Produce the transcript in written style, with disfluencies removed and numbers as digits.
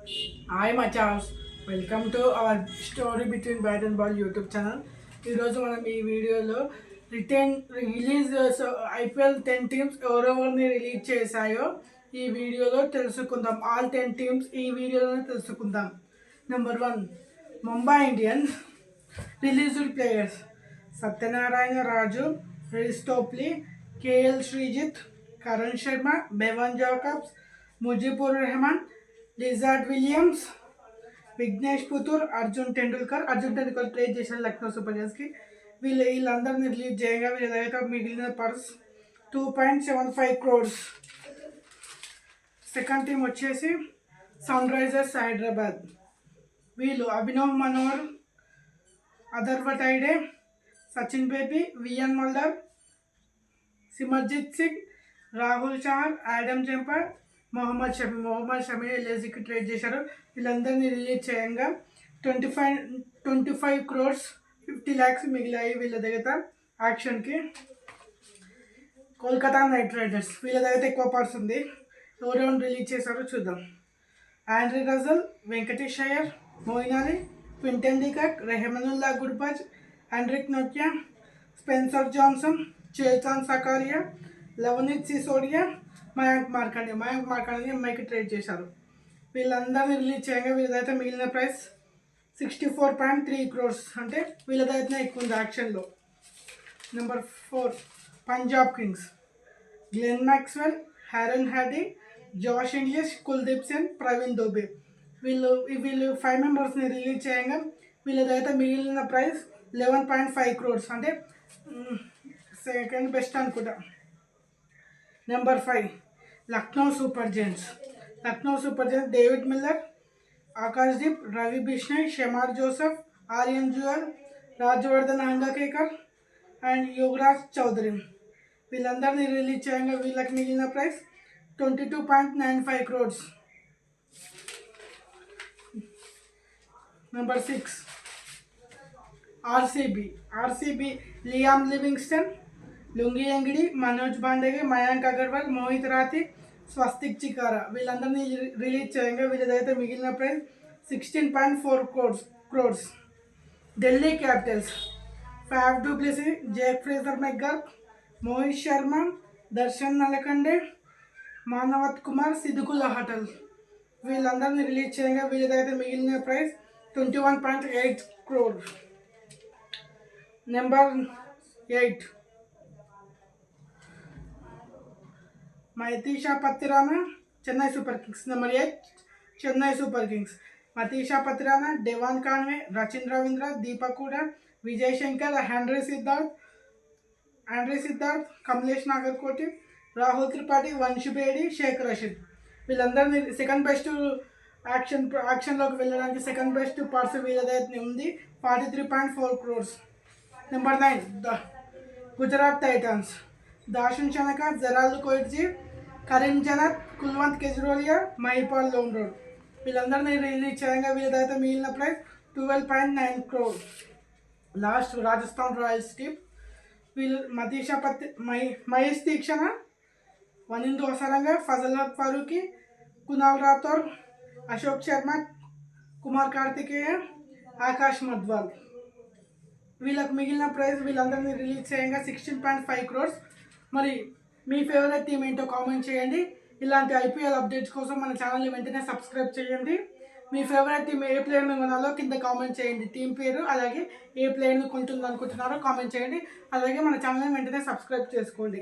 Hi మచాస్, welcome to our story between bat and ball YouTube channel. ఈరోజు మనం ఈ వీడియోలో రిలీజ్ ఐపీఎల్ 10 టీమ్స్ ఎవరెవరిని రిలీజ్ చేశాయో ఈ వీడియోలో తెలుసుకుందాం. ఆల్ 10 టీమ్స్ ఈ వీడియోలోనే తెలుసుకుందాం. Number 1, Mumbai Indians. Released players: Satyanarayana Raju, Reece Topley, KL Shrijith, Karan Sharma, Bevon Jacobs, Mujeebur Rehman, Lizaad Williams, Vignesh Puthur, Arjun Tendulkar play చేశారు లక్నో సూపర్ జైంట్స్కి. వీళ్ళందరినీ రిలీజ్ చేయగా వీళ్ళ దగ్గర మిగిలిన పర్స్ 2.75 crores. సెకండ్ టీం వచ్చేసి సన్ రైజర్స్ హైదరాబాద్. వీళ్ళు Abhinav Manohar, Atharva Taide, Sachin Baby, Wiaan Mulder, Simarjeet Singh, Rahul Chahar, Adam Zampa, Mohammed Shami ఎల్ఏసీకి ట్రేడ్ చేశారు. వీళ్ళందరినీ రిలీజ్ చేయంగా 25 crores 50 lakhs మిగిలాయి వీళ్ళ దగ్గర యాక్షన్కి. Kolkata night riders. వీళ్ళ దగ్గర ఎక్కువ పర్స్ ఉంది. ఎవరెవరు రిలీజ్ చేశారో చూద్దాం. Andre Russell, Venkatesh Iyer, Moeen Ali, Quinton de Kock, Rahmanullah Gurbaz, Anrich Nokia, Spencer Johnson, Chetan Sakariya, Luvnith Sisodia, Mayank Markande అమ్మాయికి ట్రేడ్ చేశారు. వీళ్ళందరినీ రిలీజ్ చేయగా వీళ్ళ దగ్గర మిగిలిన ప్రైస్ 64.3 crores. అంటే వీళ్ళ దగ్గర ఎక్కువ ఉంది యాక్షన్లో. Number 4, Punjab kings. Glenn Maxwell, Aaron Hardie, Josh Inglis, Kuldeep Singh, Praveen Dubey. వీళ్ళు 5 మెంబర్స్ని రిలీజ్ చేయగా వీళ్ళ దగ్గర మిగిలిన ప్రైస్ 11.5 crores. అంటే సెకండ్ బెస్ట్ అనుకుంటా. Number 5, Lucknow super giants. David Miller, Akashdeep, Ravi Bishnoi, Shamar Joseph, Aryan Juyal, Rajvardhan Hangargekar and Yuvraj Chaudhary. వీళ్ళందరినీ రిలీజ్ చేయగా వీళ్ళకి మిగిలిన price 22.95 crores. Number 6, RCB. Liam Livingstone, Lungi Ngidi, Manoj బాండేగే, Mayank Agarwal, Mohit Rathee, Swastik Chikara. వీళ్ళందరినీ రిలీజ్ చేయగా వీళ్ళ దగ్గర మిగిలిన price 16.4 crores. Delhi capitals. Faf du Plessis, Jake Fraser McGurk, Mohit Sharma, Darshan Nalkande, Manvanth Kumar, Sediqullah Atal. వీళ్ళందరినీ రిలీజ్ చేయగా వీళ్ళ దగ్గర మిగిలిన price 21.8 crores. Number 8, Matheesha Pathirana, Chennai super kings. Number 8, Chennai super kings. Matheesha Pathirana, Devon Conway, Rachin Ravindra, Deepak Hooda, Vijay Shankar, Andre Siddharth, Kamlesh Nagarkoti, Rahul Tripathi, Vansh Bedi, Sheikh Rashid. వీళ్ళందరినీ సెకండ్ బెస్ట్ యాక్షన్లోకి వెళ్ళడానికి సెకండ్ బెస్ట్ పర్స్ వీళ్ళ దగ్గర ఉంది, 43.4 crores. Number 9, Gujarat titans. Dasun Shanaka, Gerald Coetzee, Karim Janat, Kulwant Khejroliya, Mahipal Lomror. వీళ్ళందరినీ రిలీజ్ చేయగా వీళ్ళ దగ్గర మిగిలిన price 12.9 crores. Last Rajasthan royals team. వీళ్ళు మతీషా మహేష్ తీక్షణ, వనిందు హసరంగా, ఫజల్ హక్ ఫారూఖీ, కునాల్ రాథోర్, అశోక్ శర్మ, కుమార్ కార్తికేయ, ఆకాష్ మద్వాల్. వీళ్ళకు మిగిలిన ప్రైస్ వీళ్ళందరినీ రిలీజ్ చేయగా 16.5 crores. మరి మీ ఫేవరెట్ టీం ఏంటో కామెంట్ చేయండి. ఇలాంటి ఐపీఎల్ అప్డేట్స్ కోసం మన ఛానల్ని వెంటనే సబ్స్క్రైబ్ చేయండి. మీ ఫేవరెట్ టీం ఏ ప్లేయర్ని కొనాలో కింద కామెంట్ చేయండి. టీం పేరు అలాగే ఏ ప్లేయర్ని కొంటుందనుకుంటున్నారో కామెంట్ చేయండి. అలాగే మన ఛానల్ని వెంటనే సబ్స్క్రైబ్ చేసుకోండి.